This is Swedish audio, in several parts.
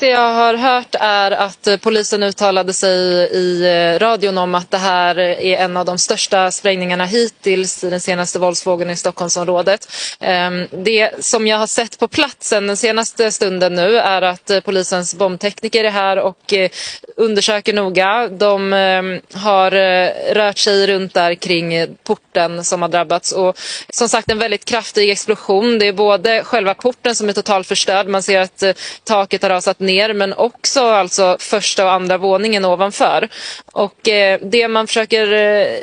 Det jag har hört är att polisen uttalade sig i radion om att det här är en av de största sprängningarna hittills i den senaste våldsvågen i Stockholmsområdet. Det som jag har sett på platsen den senaste stunden nu är att polisens bombtekniker är här och undersöker noga. De har rört sig runt där kring porten som har drabbats och som sagt en väldigt kraftig explosion. Det är både själva porten som är totalt förstörd, man ser att taket har rasat ner, men också alltså första och andra våningen ovanför. Och det man försöker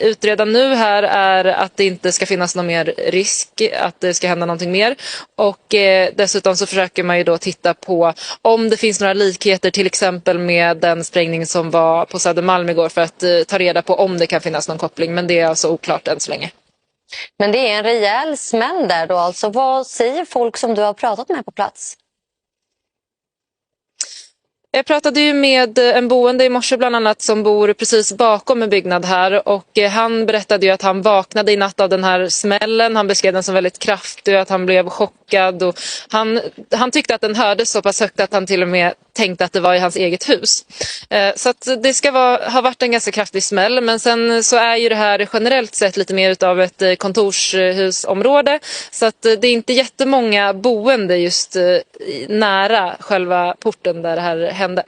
utreda nu här är att det inte ska finnas någon mer risk att det ska hända någonting mer. Och dessutom så försöker man ju då titta på om det finns några likheter till exempel med den sprängning som var på Södermalm igår för att ta reda på om det kan finnas någon koppling, men det är alltså oklart än så länge. Men det är en rejäl smäll där då alltså. Vad säger folk som du har pratat med på plats? Jag pratade ju med en boende i morse bland annat som bor precis bakom en byggnad här och han berättade ju att han vaknade i natt av den här smällen. Han beskrev den som väldigt kraftig och att han blev chockad och han tyckte att den hördes så pass högt att han till och med tänkte att det var i hans eget hus. Så att det ska ha varit en ganska kraftig smäll, men sen så är ju det här generellt sett lite mer utav ett kontorshusområde så att det är inte jättemånga boende just nära själva porten där det här hände.